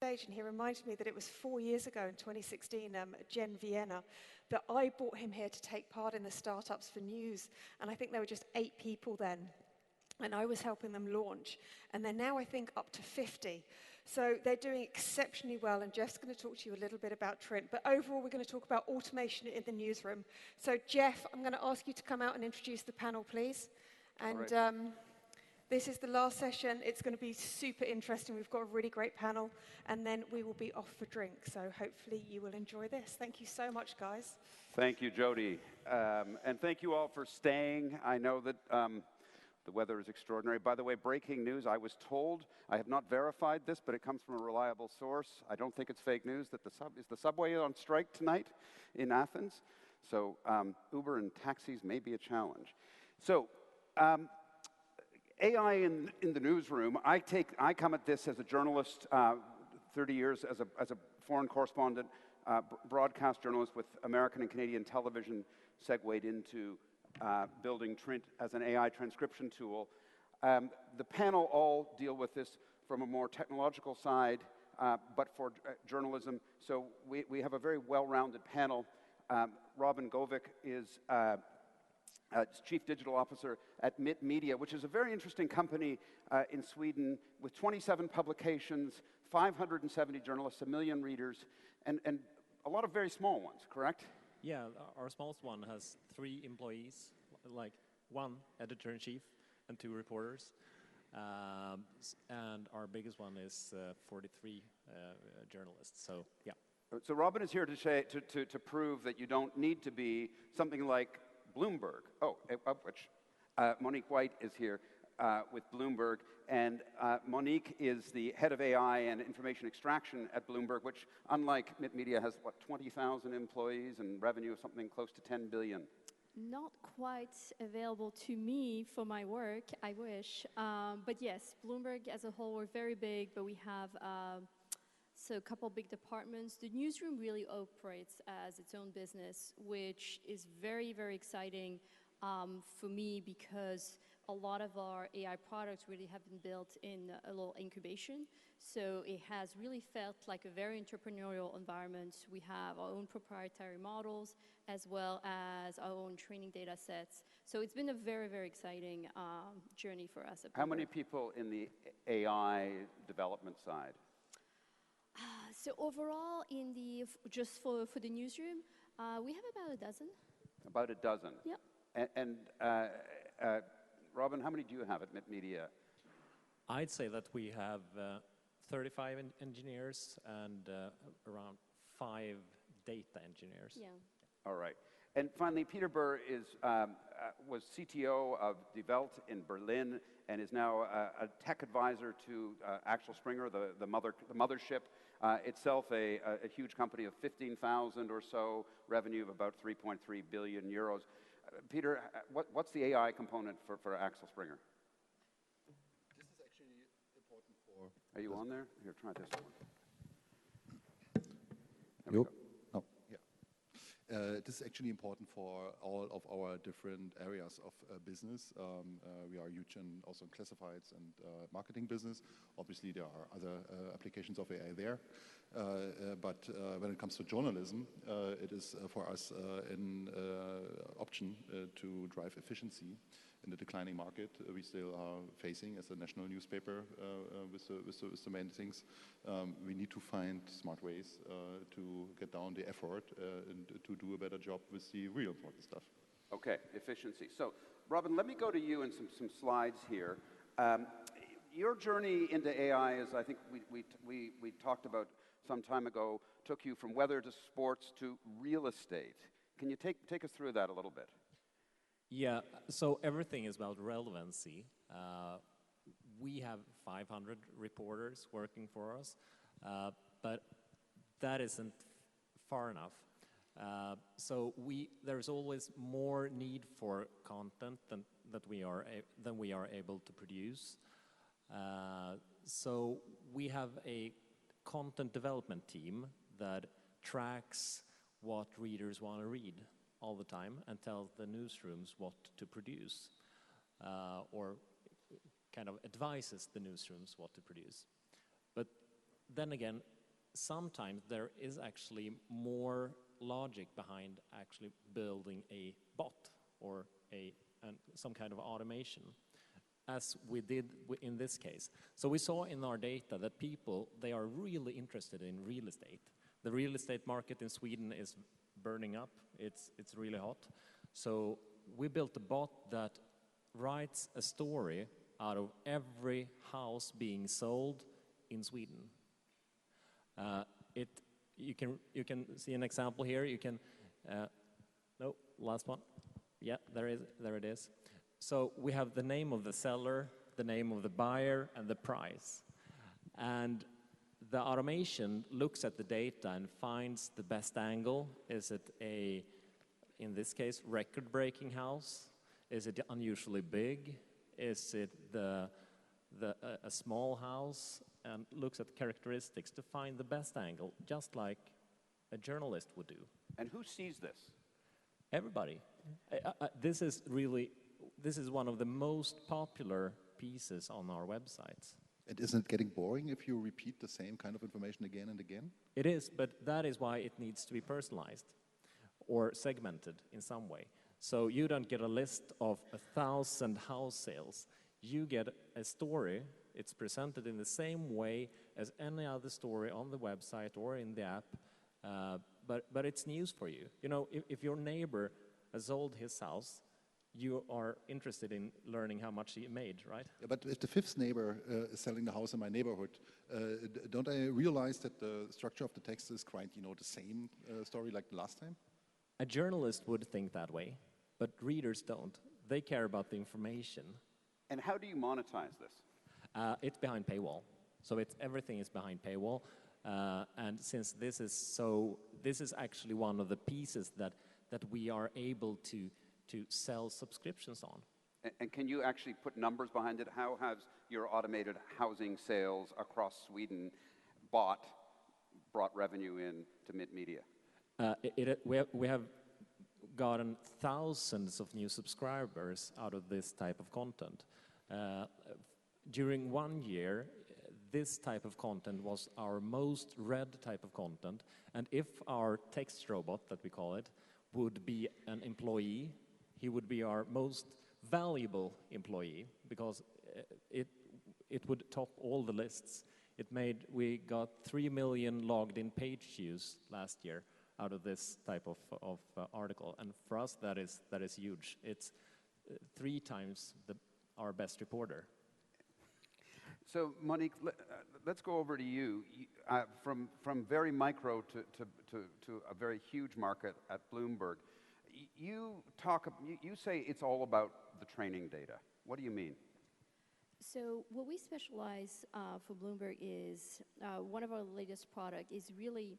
stage, and he reminded me that it was 4 years ago in 2016, Jen Vienna, that I brought him here to take part in the Startups for News, and I think there were just 8 people then, and I was helping them launch, and they're now, I think, up to 50. So they're doing exceptionally well, and Jeff's going to talk to you a little bit about Trint, but overall we're going to talk about automation in the newsroom. So Jeff, I'm going to ask you to come out and introduce the panel, please. And this is the last session. It's going to be super interesting. We've got a really great panel, and then we will be off for drinks. So hopefully you will enjoy this. Thank you so much, guys. Thank you, Jody. And thank you all for staying. I know that the weather is extraordinary. By the way, breaking news, I was told, I have not verified this, but it comes from a reliable source. I don't think it's fake news that the subway on strike tonight in Athens. So Uber and taxis may be a challenge. So AI in the newsroom, I come at this as a journalist, 30 years as a foreign correspondent, broadcast journalist with American and Canadian television, segued into building Trint as an AI transcription tool. The panel all deal with this from a more technological side, but for journalism. So we have a very well-rounded panel. Robin Govik is Chief Digital Officer at MIT Media, which is a very interesting company in Sweden with 27 publications, 570 journalists, 1 million readers, and a lot of very small ones, correct? Yeah, our smallest one has 3 employees, like 1 editor-in-chief and 2 reporters. And our biggest one is 43 journalists, so yeah. So Robin is here to prove that you don't need to be something like Bloomberg, of which Monique White is here with Bloomberg, and Monique is the head of AI and information extraction at Bloomberg, which, unlike MIT Media, has, what, 20,000 employees and revenue of something close to 10 billion. Not quite available to me for my work, I wish. But yes, Bloomberg as a whole, we're very big, but we have so a couple big departments. The newsroom really operates as its own business, which is very, very exciting for me because a lot of our AI products really have been built in a little incubation. So it has really felt like a very entrepreneurial environment. We have our own proprietary models as well as our own training data sets. So it's been a very, very exciting journey for us. How many people in the AI development side? So overall, just for the newsroom, we have about a dozen. About a dozen? Yeah. And Robin, how many do you have at MIT Media? I'd say that we have 35 engineers and around 5 data engineers. Yeah. All right. And finally, Peter Buhr was CTO of Die Welt in Berlin and is now a tech advisor to Axel Springer, the mothership, itself a huge company of 15,000 or so, revenue of about 3.3 billion euros. Peter, what's the AI component for Axel Springer? This is actually important for... Are you on there? Here, try this one. There we go. Oh, yeah. This is actually important for all of our different areas of business. We are huge also in classifieds and marketing business. Obviously, there are other applications of AI there. But when it comes to journalism, it is for us an option to drive efficiency in the declining market we still are facing as a national newspaper with the main things. We need to find smart ways to get down the effort and to do a better job with the real important stuff. Okay, efficiency. So, Robin, let me go to you and some slides here. Your journey into AI, as I think we talked about some time ago, took you from weather to sports to real estate. Can you take us through that a little bit? Yeah, so everything is about relevancy. We have 500 reporters working for us, but that isn't far enough. So there's always more need for content than we are able to produce. So we have a content development team that tracks what readers want to read all the time and tells the newsrooms what to produce, or kind of advises the newsrooms what to produce. But then again, sometimes there is actually more logic behind actually building a bot or some kind of automation, as we did in this case. So we saw in our data that people, they are really interested in real estate. The real estate market in Sweden is burning up. It's really hot. So we built a bot that writes a story out of every house being sold in Sweden. You can see an example here. You can no, last one. Yeah, there it is. So we have the name of the seller, the name of the buyer, and the price. And the automation looks at the data and finds the best angle. Is it in this case, record-breaking house? Is it unusually big? Is it a small house? And looks at characteristics to find the best angle, just like a journalist would do. And who sees this? Everybody. This is one of the most popular pieces on our websites. And isn't it getting boring if you repeat the same kind of information again and again? It is, but that is why it needs to be personalized or segmented in some way. So you don't get a list of 1,000 house sales. You get a story. It's presented in the same way as any other story on the website or in the app, but it's news for you. You know, if your neighbor has sold his house, you are interested in learning how much he made, right? Yeah, but if the fifth neighbor is selling the house in my neighborhood, don't I realize that the structure of the text is quite, the same story like the last time? A journalist would think that way, but readers don't. They care about the information. And how do you monetize this? It's behind paywall. So everything is behind paywall. And since this is actually one of the pieces that we are able to sell subscriptions on. And can you actually put numbers behind it? How has your automated housing sales across Sweden brought revenue in to Mitt Media? We have gotten thousands of new subscribers out of this type of content. During 1 year, this type of content was our most read type of content. And if our text robot, that we call it, would be an employee, he would be our most valuable employee because it would top all the lists. We got 3 million logged in page views last year out of this type of article. And for us, that is huge. It's 3 times our best reporter. So, Monique, let's go over to you. From very micro to a very huge market at Bloomberg. You say it's all about the training data. What do you mean? So what we specialize for Bloomberg is one of our latest product is really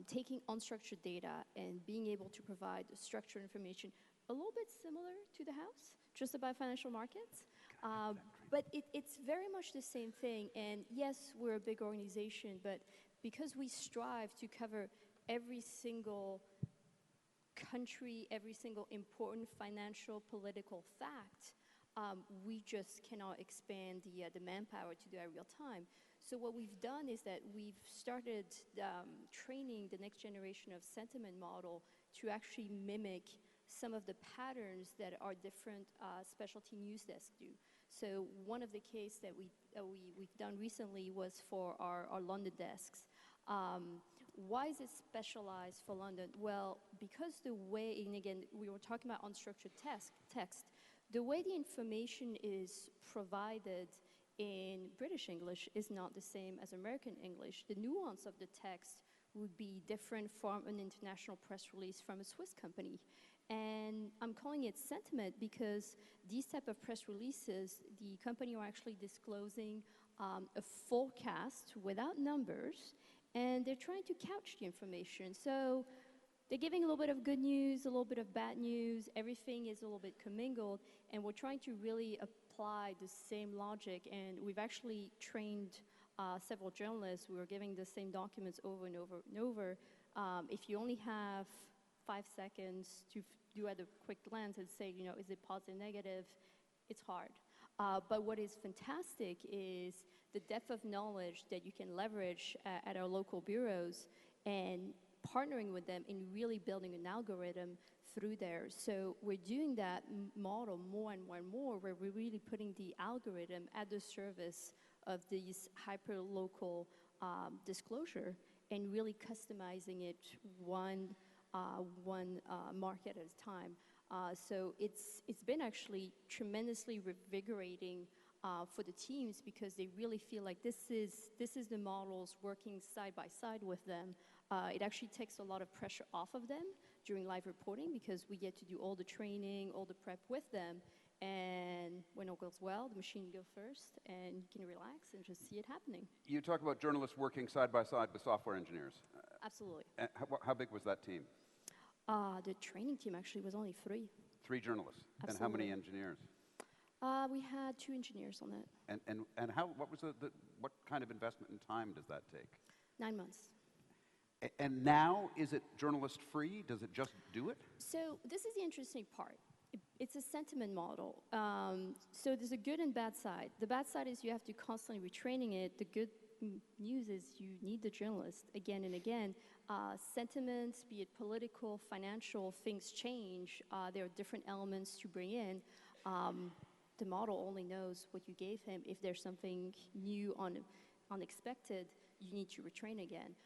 taking unstructured data and being able to provide structured information a little bit similar to the house, just about financial markets. But it's very much the same thing. And yes, we're a big organization, but because we strive to cover every single country, every single important financial, political fact, we just cannot expand the manpower to do that real time. So what we've done is that we've started training the next generation of sentiment model to actually mimic some of the patterns that our different specialty news desks do. So one of the cases that we've done recently was for our London desks. Why is it specialized for London? Well, because the way, and again, we were talking about unstructured text, the way the information is provided in British English is not the same as American English. The nuance of the text would be different from an international press release from a Swiss company. And I'm calling it sentiment because these type of press releases, the company are actually disclosing a forecast without numbers, and they're trying to couch the information. So they're giving a little bit of good news, a little bit of bad news, everything is a little bit commingled, and we're trying to really apply the same logic, and we've actually trained several journalists who are giving the same documents over and over and over. If you only have 5 seconds to do at a quick glance and say, is it positive, negative, it's hard. But what is fantastic is the depth of knowledge that you can leverage at our local bureaus and partnering with them in really building an algorithm through there. So we're doing that model more and more and more, where we're really putting the algorithm at the service of these hyper-local disclosure and really customizing it one market at a time. So it's been actually tremendously revigorating for the teams, because they really feel like this is the models working side by side with them. It actually takes a lot of pressure off of them during live reporting, because we get to do all the training, all the prep with them. And when all goes well, the machine goes first, and you can relax and just see it happening. You talk about journalists working side by side with software engineers. Absolutely. How big was that team? The training team actually was only 3. 3 journalists. Absolutely. And how many engineers? We had 2 engineers on it. And what was what kind of investment in time does that take? 9 months. And now, is it journalist free? Does it just do it? So this is the interesting part. It's a sentiment model. So there's a good and bad side. The bad side is you have to constantly retraining it. The good news is you need the journalist again and again. Sentiments, be it political, financial, things change. There are different elements to bring in. The model only knows what you gave him. If there's something new, unexpected, you need to retrain again.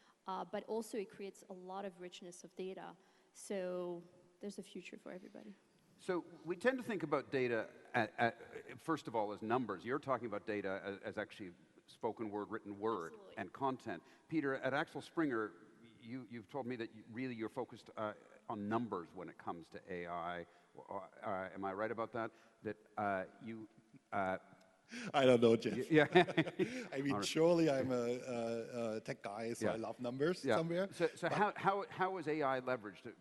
But also it creates a lot of richness of data. So there's a future for everybody. So we tend to think about data, first of all, as numbers. You're talking about data as actually spoken word, written word, Absolutely. and content. Peter, at Axel Springer, you've told me that you're focused on numbers when it comes to AI. Am I right about that? That you... I don't know, Jeff. Yeah. I mean, surely I'm a tech guy, so I love numbers somewhere. So how is AI leveraged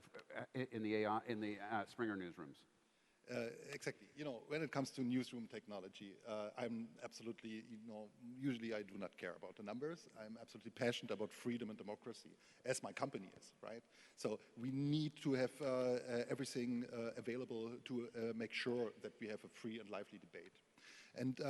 in the Springer newsrooms? Exactly. You know, when it comes to newsroom technology, I'm absolutely, usually I do not care about the numbers. I'm absolutely passionate about freedom and democracy, as my company is, right? So we need to have everything available to make sure that we have a free and lively debate. And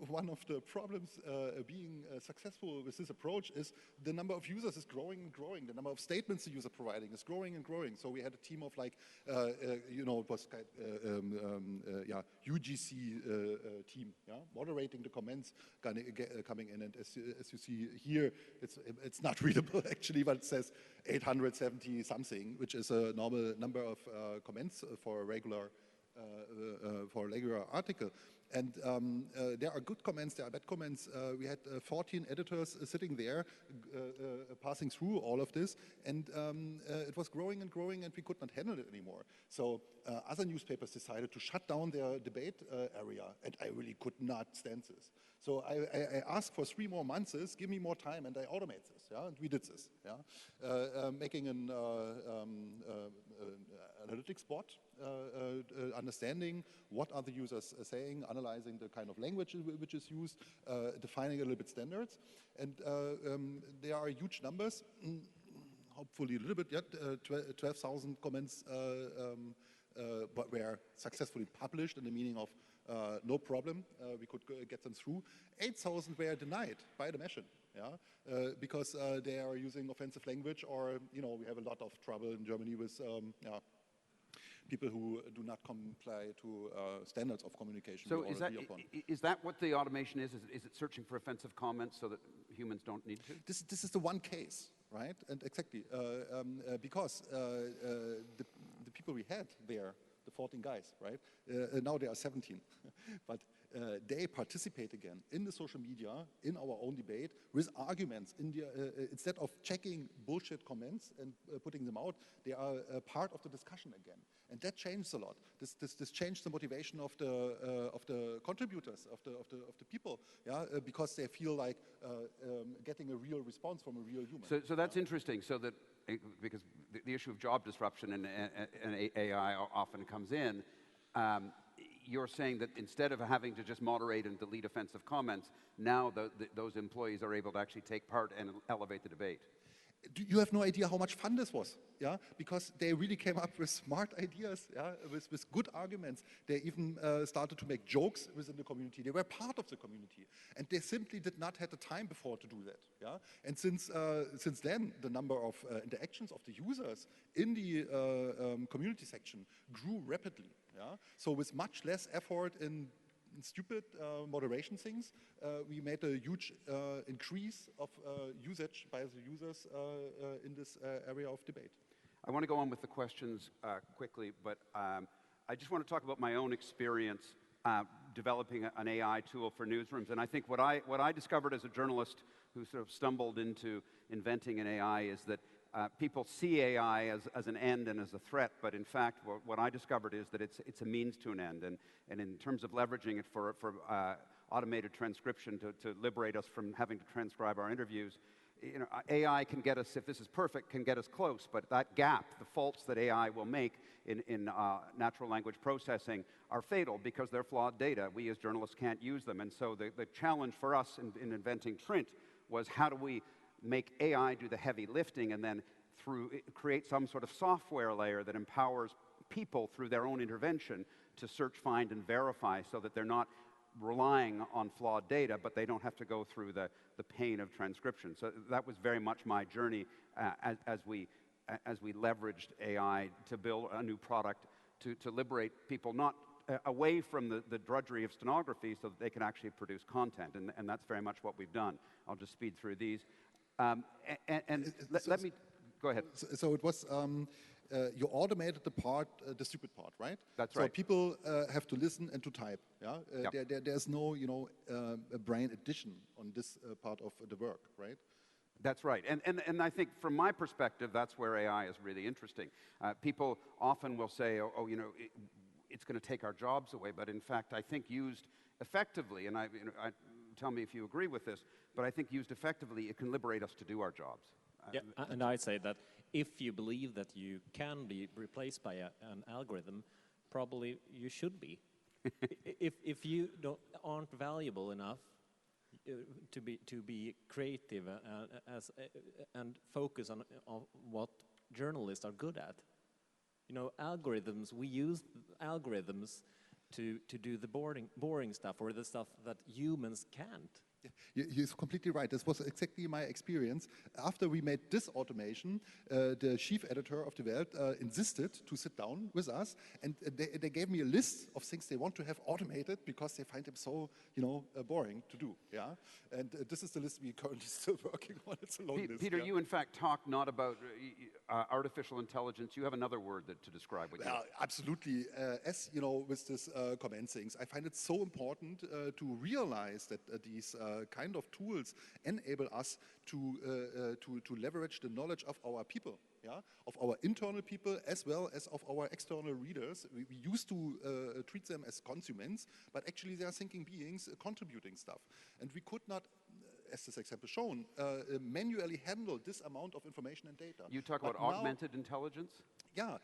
one of the problems being successful with this approach is the number of users is growing and growing. The number of statements the user providing is growing and growing. So we had a team of like, it was UGC team, moderating the comments coming in. And as you see here, it's not readable actually, but it says 870 something, which is a normal number of comments for a regular article. And there are good comments, there are bad comments. We had 14 editors sitting there, passing through all of this, and it was growing and growing, and we could not handle it anymore. So other newspapers decided to shut down their debate area, and I really could not stand this. So I asked for 3 more months, give me more time, and I automate this, and we did this, making an analytics bot, understanding what are the users saying, analyzing the kind of language which is used, defining a little bit standards, and there are huge numbers, hopefully a little bit, 12,000 comments but were successfully published in the meaning of no problem, we could get them through. 8,000 were denied by the machine, because they are using offensive language, or we have a lot of trouble in Germany with people who do not comply to standards of communication. So is that what the automation is? Is it searching for offensive comments so that humans don't need to? This is the one case, right? And exactly, because the people we had there, the 14 guys, right? Now there are 17. But they participate again in the social media, in our own debate, with arguments. Instead of checking bullshit comments and putting them out, they are a part of the discussion again. And that changed a lot. This changed the motivation of the contributors, of the people, because they feel like getting a real response from a real human. So that's interesting. So that because the issue of job disruption and AI often comes in. You're saying that instead of having to just moderate and delete offensive comments, now those employees are able to actually take part and elevate the debate. You have no idea how much fun this was, yeah? Because they really came up with smart ideas, yeah? With good arguments. They even started to make jokes within the community. They were part of the community. And they simply did not have the time before to do that, yeah? And since then, the number of interactions of the users in the community section grew rapidly, yeah? So with much less effort in stupid moderation things, we made a huge increase of usage by the users in this area of debate. I want to go on with the questions quickly, but I just want to talk about my own experience developing an AI tool for newsrooms. And I think what I discovered as a journalist who sort of stumbled into inventing an AI is that people see AI as an end and as a threat, but in fact, what I discovered is that it's a means to an end. And in terms of leveraging it for automated transcription to liberate us from having to transcribe our interviews, you know, AI can get us, if this is perfect, can get us close, but that gap, the faults that AI will make in natural language processing are fatal because they're flawed data. We as journalists can't use them. And so the challenge for us in inventing Trint was how do we make AI do the heavy lifting and then create some sort of software layer that empowers people through their own intervention to search, find, and verify so that they're not relying on flawed data, but they don't have to go through the pain of transcription. So that was very much my journey as we leveraged AI to build a new product to liberate people not away from the drudgery of stenography so that they can actually produce content. And that's very much what we've done. I'll just speed through these. Let me, go ahead. So it was, you automated the stupid part, right? That's right. So people have to listen and to type, yeah? Yep. There's no, a brain addition on this part of the work, right? That's right. And I think from my perspective, that's where AI is really interesting. People often will say, it's going to take our jobs away, but in fact, I think used effectively, and tell me if you agree with this, but I think used effectively, it can liberate us to do our jobs. Yeah, and I'd say that if you believe that you can be replaced by an algorithm, probably you should be. if you aren't valuable enough to be creative and focus on what journalists are good at, algorithms. We use algorithms to do the boring stuff or the stuff that humans can't. You're completely right. This was exactly my experience. After we made this automation, the chief editor of Die Welt insisted to sit down with us, and they gave me a list of things they want to have automated because they find them so, boring to do. Yeah, and this is the list we're currently still working on. It's a long list. Peter, yeah? you in fact talk not about artificial intelligence. You have another word to describe what you. Absolutely. As with this comment things, I find it so important to realize that these kind of tools enable us to leverage the knowledge of our people, yeah, of our internal people as well as of our external readers. We used to treat them as consumers, but actually they are thinking beings contributing stuff, and we could not, as this example shown, manually handle this amount of information and data. You talk about augmented intelligence? Yeah,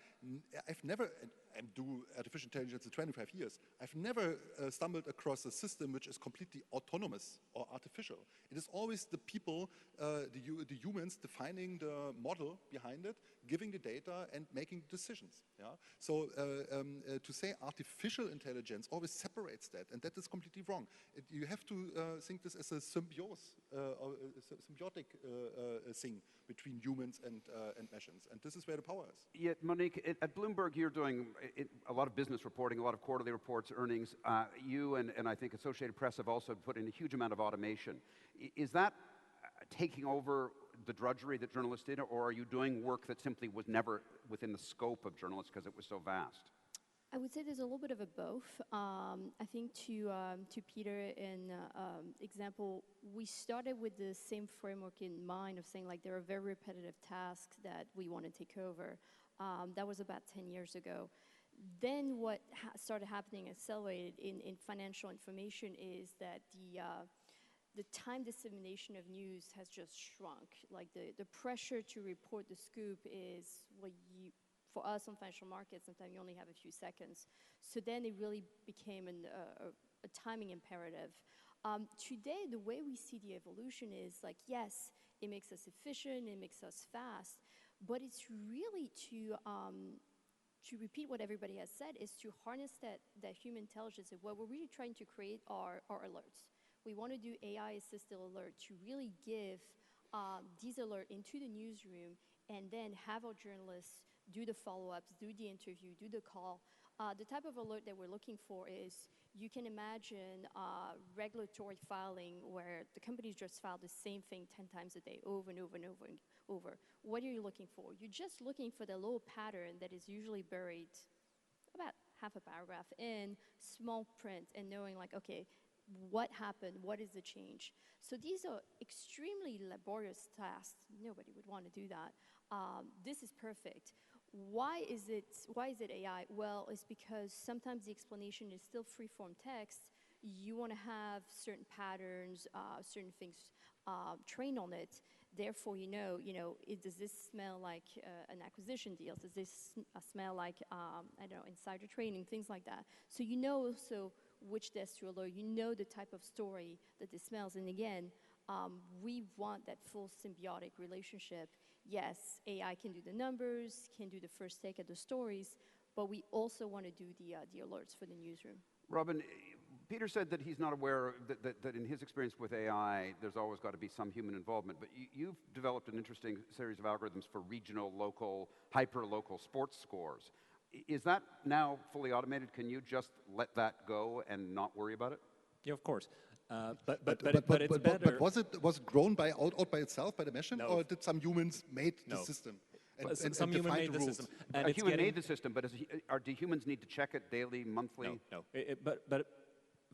I've never, and do artificial intelligence for 25 years, I've never stumbled across a system which is completely autonomous or artificial. It is always the people, the humans defining the model behind it, giving the data and making decisions. Yeah? So to say artificial intelligence always separates that, and that is completely wrong. You have to think this as a symbiosis, or a symbiotic thing between humans and machines, and this is where the power is. Yeah, Monique, at Bloomberg, you're doing a lot of business reporting, a lot of quarterly reports, earnings. You and I think Associated Press have also put in a huge amount of automation. Is that taking over the drudgery that journalists did, or are you doing work that simply was never within the scope of journalists because it was so vast? I would say there's a little bit of a both. I think to Peter in example, we started with the same framework in mind of saying like there are very repetitive tasks that we want to take over. That was about 10 years ago. Then what started happening, accelerated in financial information, is that the time dissemination of news has just shrunk. Like the pressure to report the scoop is for us on financial markets, sometimes you only have a few seconds. So then it really became a timing imperative. Today, the way we see the evolution is like, yes, it makes us efficient, it makes us fast, but it's really to repeat what everybody has said, is to harness that human intelligence. And what we're really trying to create are alerts. We want to do AI-assisted alert to really give these alerts into the newsroom and then have our journalists do the follow-ups, do the interview, do the call. The type of alert that we're looking for is, you can imagine regulatory filing where the companies just file the same thing 10 times a day, over and over and over and over. What are you looking for? You're just looking for the little pattern that is usually buried about half a paragraph in small print, and knowing like, okay, what happened? What is the change? So these are extremely laborious tasks. Nobody would want to do that. This is perfect. Why is it AI? Well, it's because sometimes the explanation is still free-form text. You want to have certain patterns, certain things trained on it. Therefore, does this smell like an acquisition deal? Does this smell like, I don't know, insider trading, things like that? So you know also which desk to alert. You know the type of story that this smells. And again, we want that full symbiotic relationship. Yes, AI can do the numbers, can do the first take at the stories, but we also want to do the alerts for the newsroom. Robin, Peter said that he's not aware that in his experience with AI, there's always got to be some human involvement, but you've developed an interesting series of algorithms for regional, local, hyper-local sports scores. Is that now fully automated? Can you just let that go and not worry about it? Yeah, of course. But it's better. But was it grown out by itself by the machine, No. or did some humans made the No. system? Some human defined made the rules? system. A human made the system, but do humans need to check it daily, monthly? No. But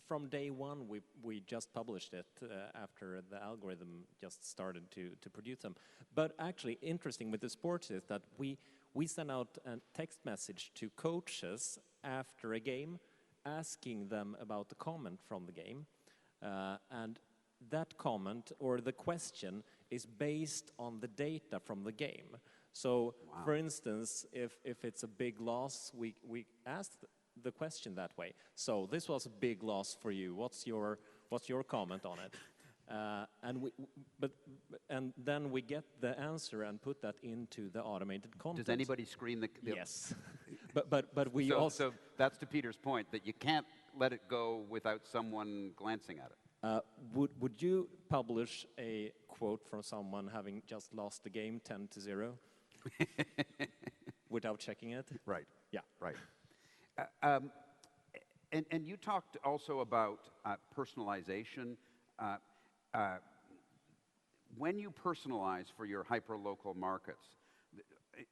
from day one, we just published it after the algorithm just started to produce them. But actually, interesting with the sports is that we send out a text message to coaches after a game, asking them about the comment from the game. And that comment or the question is based on the data from the game. So, for instance, if it's a big loss, we ask the question that way. So this was a big loss for you. What's your comment on it? And then we get the answer and put that into the automated content. Does anybody screen the Yes, but we also. So that's to Peter's point, that you can't let it go without someone glancing at it. Would you publish a quote from someone having just lost the game 10-0 without checking it? Right. Yeah. Right. And you talked also about personalization. When you personalize for your hyper-local markets,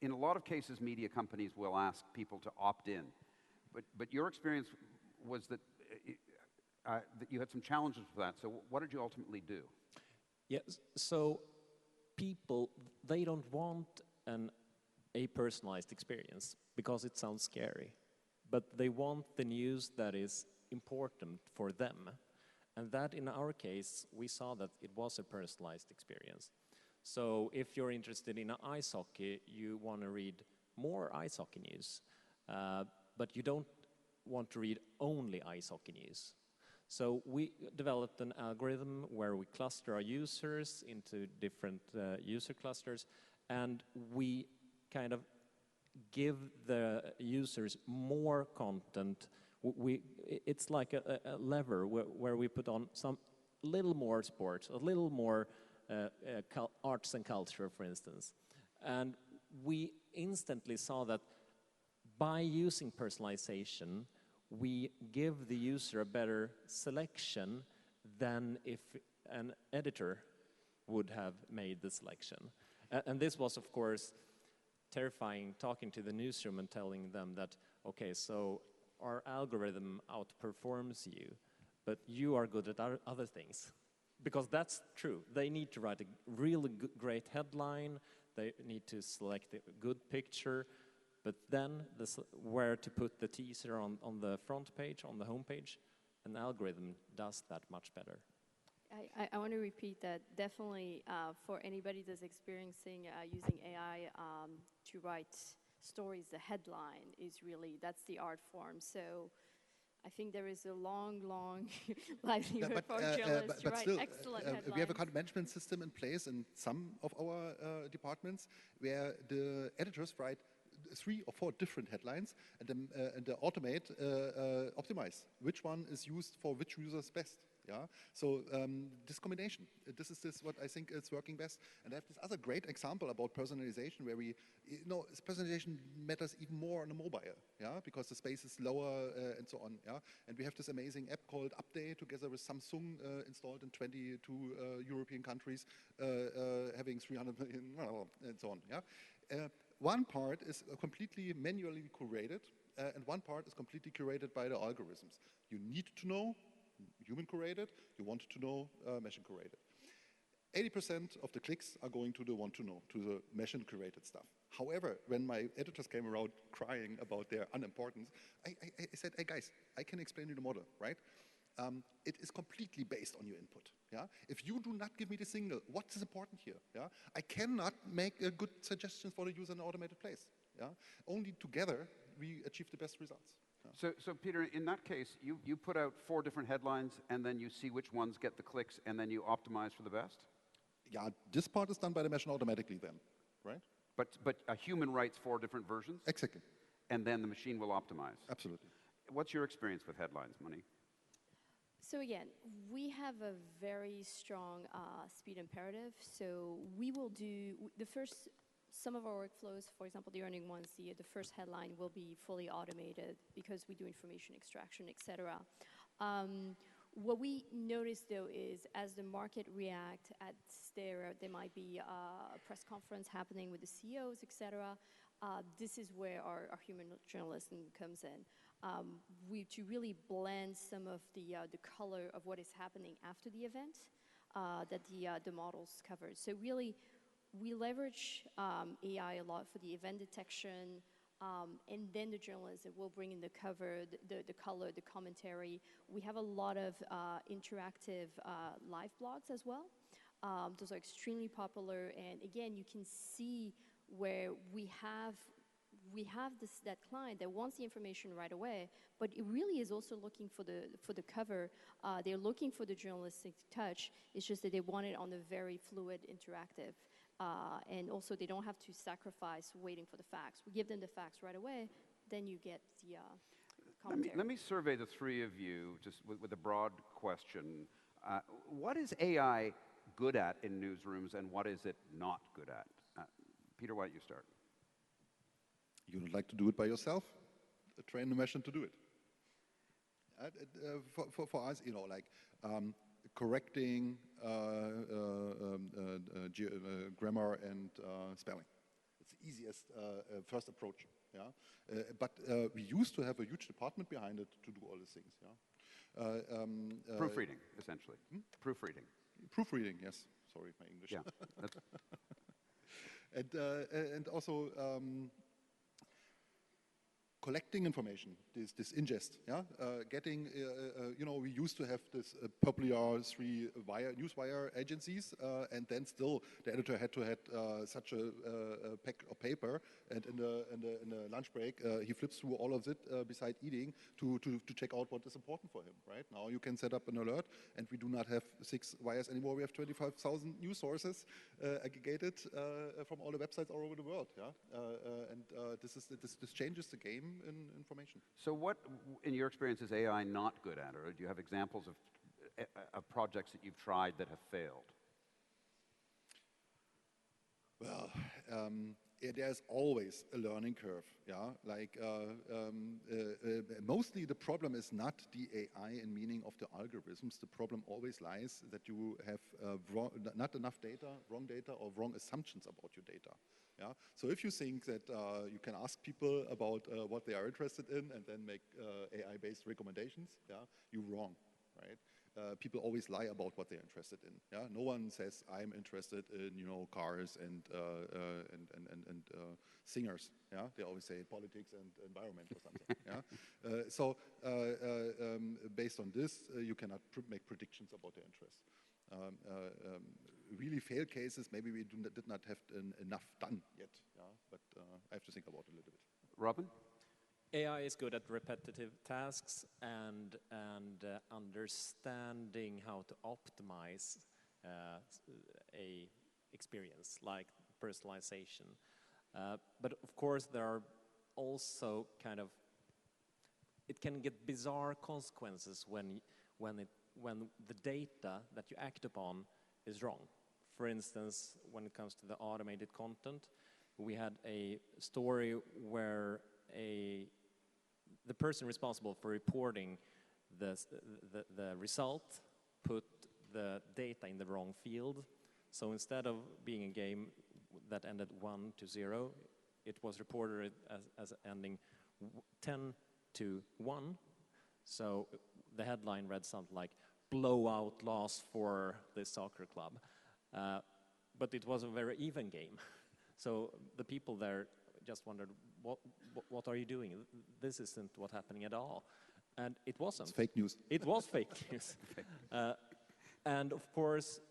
in a lot of cases, media companies will ask people to opt in. But your experience was that you had some challenges with that. So what did you ultimately do? Yes. So people, they don't want a personalized experience because it sounds scary. But they want the news that is important for them. And that, in our case, we saw that it was a personalized experience. So if you're interested in ice hockey, you want to read more ice hockey news. But you don't want to read only ice hockey news. So we developed an algorithm where we cluster our users into different user clusters, and we kind of give the users more content. It's like a lever where we put on some little more sports, a little more arts and culture, for instance. And we instantly saw that by using personalization, we give the user a better selection than if an editor would have made the selection. And this was, of course, terrifying, talking to the newsroom and telling them that, okay, so our algorithm outperforms you, but you are good at other things. Because that's true. They need to write a really great headline, they need to select a good picture, but then where to put the teaser on the front page, on the home page, an algorithm does that much better. I want to repeat that definitely for anybody that's experiencing using AI to write stories, the headline is really, that's the art form. So I think there is a long, long livelihood for journalists to write still, excellent headlines. we have a content management system in place in some of our departments where the editors write 3 or 4 different headlines, and the automate optimize which one is used for which users best. Yeah, so this combination, this is what I think is working best. And I have this other great example about personalization, where we, personalization matters even more on the mobile, yeah, because the space is lower and so on, yeah. And we have this amazing app called Update, together with Samsung, installed in 22 European countries, having 300 million and so on, yeah. One part is completely manually curated, and one part is completely curated by the algorithms. You need to know human curated, you want to know machine curated. 80% of the clicks are going to the want to know, to the machine curated stuff. However, when my editors came around crying about their unimportance, I said, hey guys, I can explain you the model, right? It is completely based on your input. Yeah? If you do not give me the signal, what is important here? Yeah? I cannot make a good suggestion for the user in an automated place. Yeah? Only together we achieve the best results. Yeah. So Peter, in that case, you put out 4 different headlines, and then you see which ones get the clicks, and then you optimize for the best? Yeah, this part is done by the machine automatically then, right? But a human writes 4 different versions? Exactly. And then the machine will optimize? Absolutely. What's your experience with headlines, Monique? So again, we have a very strong speed imperative. So we will do some of our workflows, for example, the earning ones, the first headline will be fully automated because we do information extraction, etc. What we notice though is as the market react, there might be a press conference happening with the CEOs, etc. This is where our human journalism comes in. To really blend some of the color of what is happening after the event that the models covered. So really, we leverage AI a lot for the event detection, and then the journalism will bring in the cover, the color, the commentary. We have a lot of interactive live blogs as well. Those are extremely popular, and again, you can see where we have that client that wants the information right away, but it really is also looking for the cover. They're looking for the journalistic touch. It's just that they want it on a very fluid, interactive. And also, they don't have to sacrifice waiting for the facts. We give them the facts right away, then you get the commentary. Let me survey the 3 of you, just with a broad question. What is AI good at in newsrooms, and what is it not good at? Peter, why don't you start? You would like to do it by yourself? Train the machine to do it. For us, like correcting grammar and spelling. It's the easiest first approach. Yeah, but we used to have a huge department behind it to do all these things. Yeah. Proofreading, essentially. Proofreading. Proofreading, yes. Sorry, my English. Yeah. And also collecting information, this ingest, yeah, getting, we used to have this popular 3 newswire agencies, and then still the editor had to have such a pack of paper, and in the lunch break he flips through all of it beside eating to check out what is important for him. Right now you can set up an alert, and we do not have 6 wires anymore. We have 25,000 news sources aggregated from all the websites all over the world. Yeah, and this changes the game in information. So what, in your experience, is AI not good at? Or do you have examples of projects that you've tried that have failed? Well, there's always a learning curve. Yeah, like mostly the problem is not the AI in meaning of the algorithms. The problem always lies that you have not enough data, wrong data, or wrong assumptions about your data. Yeah, so if you think that you can ask people about what they are interested in and then make AI-based recommendations, yeah, you're wrong, right? People always lie about what they're interested in. Yeah, no one says I'm interested in cars and singers. Yeah, they always say politics and environment or something. Yeah, so based on this, you cannot make predictions about their interests. Really failed cases, maybe we did not have enough done yet. Yeah, but I have to think about it a little bit. Robin? AI is good at repetitive tasks and understanding how to optimize a experience like personalization. But of course, there are also it can get bizarre consequences when the data that you act upon is wrong. For instance, when it comes to the automated content, we had a story where the person responsible for reporting the result put the data in the wrong field. So instead of being a game that ended 1-0, it was reported as ending 10-1. So the headline read something like "blowout loss for the soccer club," but it was a very even game. So the people there just wondered, what are you doing? This isn't what's happening at all. And it wasn't. It's fake news. It was fake news. And of course,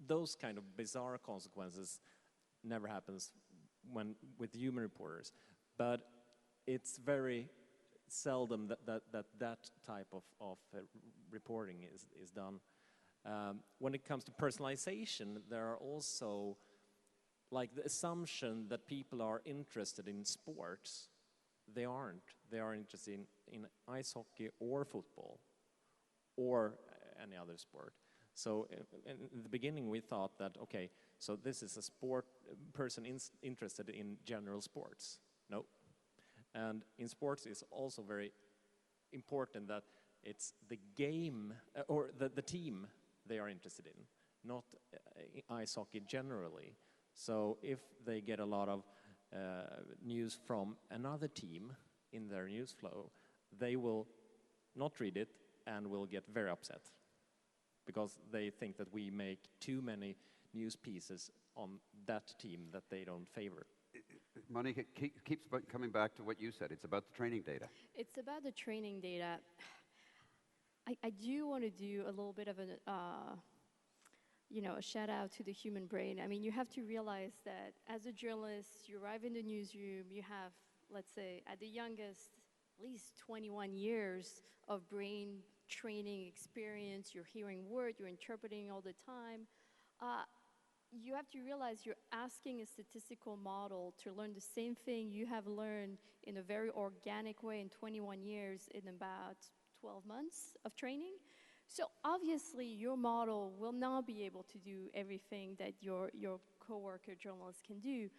those kind of bizarre consequences never happens with human reporters. But it's very seldom that type of reporting is done. When it comes to personalization, there are also like the assumption that people are interested in sports. They aren't. They are interested in ice hockey or football or any other sport. So in the beginning we thought that, okay, so this is a sport person interested in general sports. No. And in sports it's also very important that it's the game or the team they are interested in, not ice hockey generally. So if they get a lot of news from another team in their news flow, they will not read it and will get very upset because they think that we make too many news pieces on that team that they don't favor. Monique, it keeps coming back to what you said. It's about the training data. It's about the training data. I do want to do a little bit of a shout out to the human brain. I mean, you have to realize that as a journalist, you arrive in the newsroom, you have, let's say, at the youngest, at least 21 years of brain training experience. You're hearing words, you're interpreting all the time. You have to realize you're asking a statistical model to learn the same thing you have learned in a very organic way in 21 years in about 12 months of training. So obviously your model will not be able to do everything that your coworker journalist can do.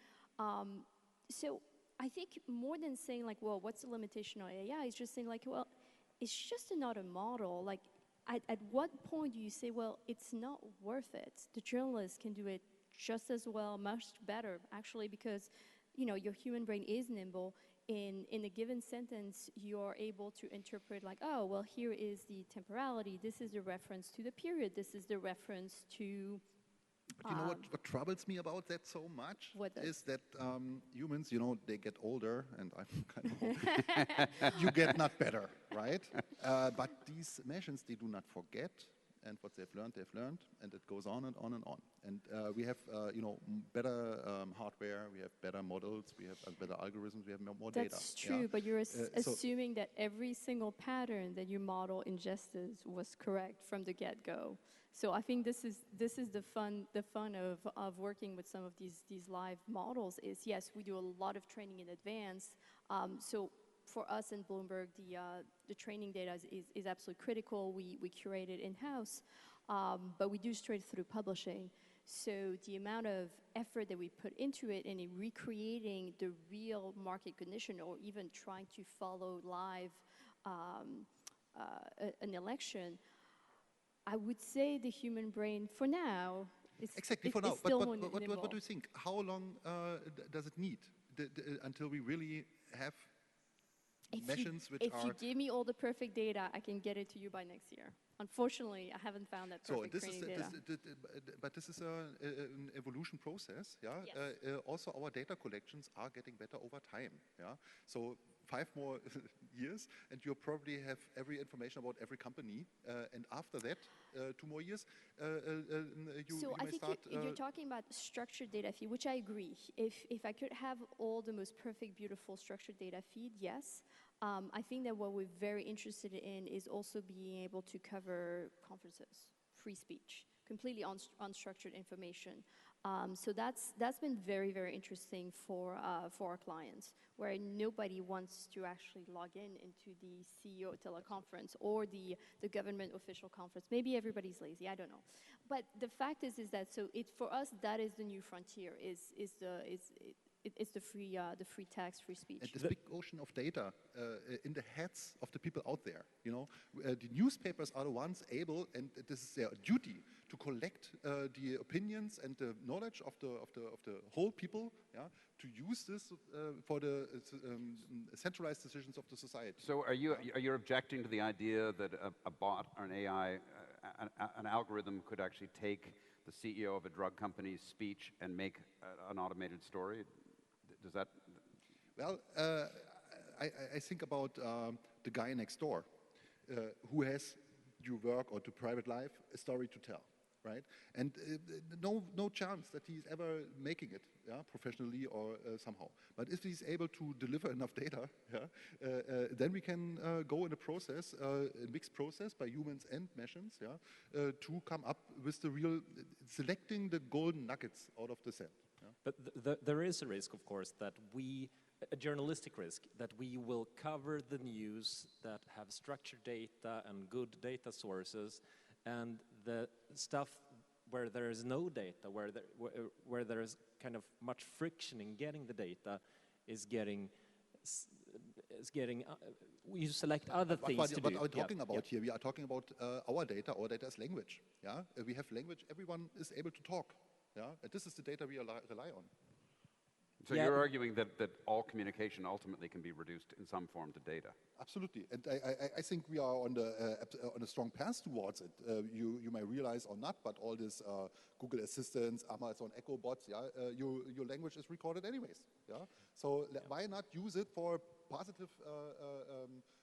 So I think more than saying like, well, what's the limitation on AI? It's just saying like, well, it's just another model. Like at what point do you say, well, it's not worth it? The journalist can do it just as well, much better actually, because your human brain is nimble. In a given sentence, you're able to interpret like, oh, well, here is the temporality. This is the reference to the period. This is the reference to... But you know what troubles me about that so much? Is that humans, they get older, and I'm kind of old. You get not better, right? But these machines, they do not forget. And what they've learned, and it goes on and on and on. And we have, better hardware, we have better models, we have better algorithms, we have more data. That's true, but you're assuming that every single pattern that your model ingested was correct from the get-go. So I think this is the fun of working with some of these live models is, yes, we do a lot of training in advance. So for us in Bloomberg, the training data is absolutely critical. We curate it in-house, but we do straight through publishing. So the amount of effort that we put into it and in recreating the real market condition, or even trying to follow live an election, I would say the human brain for now is exactly for now. But what do you think? How long does it need until we really have machines which If you give me all the perfect data, I can get it to you by next year. Unfortunately, I haven't found that So perfect this training is, data. but this is an evolution process. Yeah. Yes. Also, our data collections are getting better over time. Yeah. So 5 more years, and you probably have every information about every company. And after that, 2 more years, you So I may think start. you're talking about structured data feed, which I agree. If I could have all the most perfect, beautiful structured data feed, yes. I think that what we're very interested in is also being able to cover conferences, free speech, completely unstructured information. So that's been very, very interesting for our clients, where nobody wants to actually log into the CEO teleconference or the government official conference. Maybe everybody's lazy, I don't know. But the fact is that so for us that is the new frontier. It's the free text, free speech. And this big ocean of data in the heads of the people out there, you know, the newspapers are the ones able, and this is their duty, to collect the opinions and the knowledge of the whole people, yeah, to use this for the centralized decisions of the society. So are you objecting to the idea that a bot or an AI, an algorithm could actually take the CEO of a drug company's speech and make an automated story? Does that? Well, I think about the guy next door who has your work or to private life a story to tell, right? And no chance that he's ever making it, yeah, professionally or somehow. But if he's able to deliver enough data, yeah, then we can go in a process, a mixed process by humans and machines, yeah, to come up with the real, selecting the golden nuggets out of the set. But there is a risk, of course, that a journalistic risk, that we will cover the news that have structured data and good data sources, and the stuff where there is no data, where there is kind of much friction in getting the data, we select other things to do. What are we talking about here? We are talking about our data. Our data is language. Yeah, we have language. Everyone is able to talk. Yeah, and this is the data we rely on. So you're arguing that all communication ultimately can be reduced in some form to data. Absolutely, and I think we are on a strong path towards it. You may realize or not, but all this Google Assistants, Amazon Echo bots, yeah, your language is recorded anyways. Yeah, so why not use it for a positive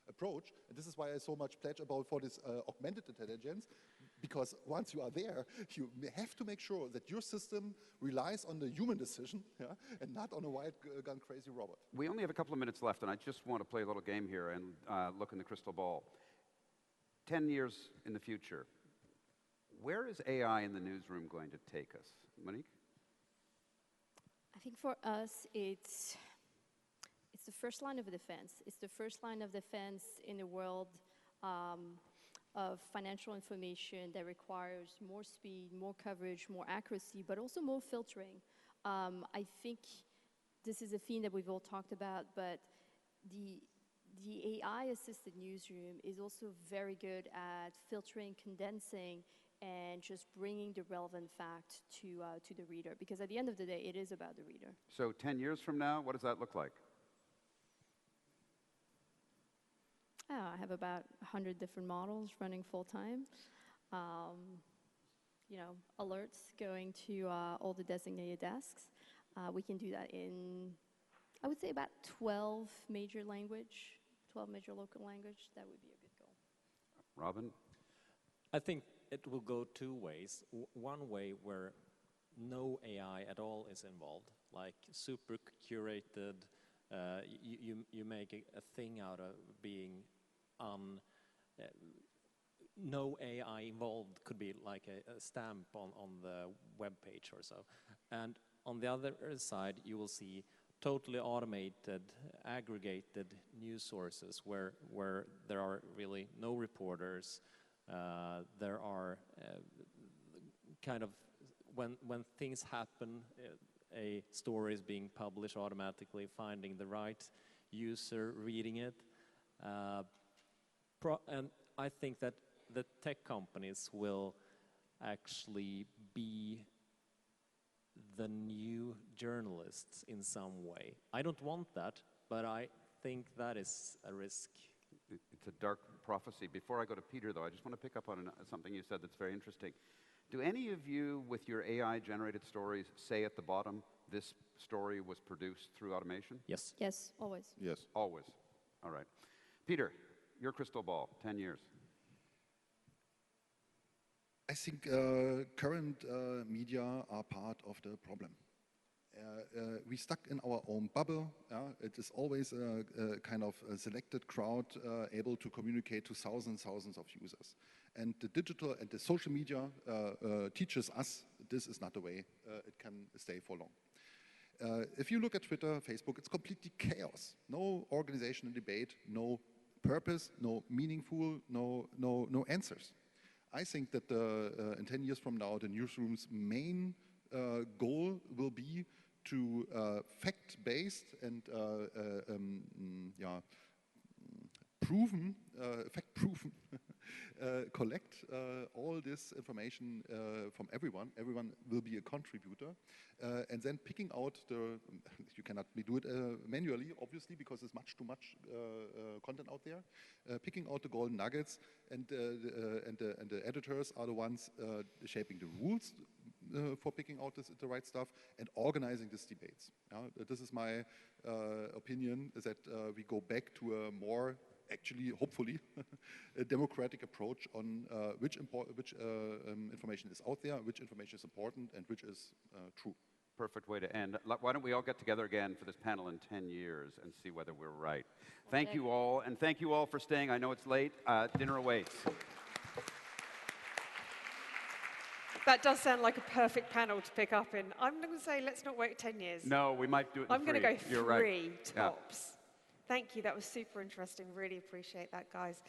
approach? And this is why I so much pledge about for this augmented intelligence. Because once you are there, you have to make sure that your system relies on the human decision, yeah, and not on a wild gun crazy robot. We only have a couple of minutes left, and I just want to play a little game here and look in the crystal ball. 10 years in the future, where is AI in the newsroom going to take us? Monique? I think for us, it's the first line of defense. It's the first line of defense in a world of financial information that requires more speed, more coverage, more accuracy, but also more filtering. I think this is a theme that we've all talked about, but the AI-assisted newsroom is also very good at filtering, condensing, and just bringing the relevant fact to the reader. Because at the end of the day, it is about the reader. So 10 years from now, what does that look like? I have about 100 different models running full time. You know, alerts going to all the designated desks. We can do that in, I would say, about 12 major local language. That would be a good goal. Robin? I think it will go 2 ways. One way where no AI at all is involved, like super curated, you make a thing out of being no AI involved, could be like a stamp on the web page or so. And on the other side, you will see totally automated, aggregated news sources where there are really no reporters. There are kind of, when things happen, a story is being published automatically, finding the right user, reading it. And I think that the tech companies will actually be the new journalists in some way. I don't want that, but I think that is a risk. it's a dark prophecy. Before I go to Peter, though, I just want to pick up on something you said that's very interesting. Do any of you, with your AI-generated stories, say at the bottom, this story was produced through automation? Yes. Yes, always. Yes. Always. All right. Peter, your crystal ball, 10 years. I think current media are part of the problem. We stuck in our own bubble. It is always a kind of a selected crowd able to communicate to thousands of users. And the digital and the social media teaches us this is not the way it can stay for long. If you look at Twitter, Facebook, it's completely chaos. No organizational debate, no purpose, no meaningful, no answers. I think that in 10 years from now, the newsroom's main goal will be to fact-based and fact-proven collect all this information from everyone. Everyone will be a contributor, and then picking out the. You cannot do it manually, obviously, because there's much too much content out there. Picking out the golden nuggets, and the editors are the ones shaping the rules for picking out the right stuff and organizing these debates. This is my opinion: is that we go back to a more, actually, hopefully, a democratic approach on which information is out there, which information is important, and which is true. Perfect way to end. Why don't we all get together again for this panel in 10 years and see whether we're right. Thank you all, and thank you all for staying. I know it's late. Dinner awaits. That does sound like a perfect panel to pick up in. I'm going to say let's not wait 10 years. No, we might do it in I'm going to go You're three right. tops. Yeah. Thank you. That was super interesting. Really appreciate that, guys.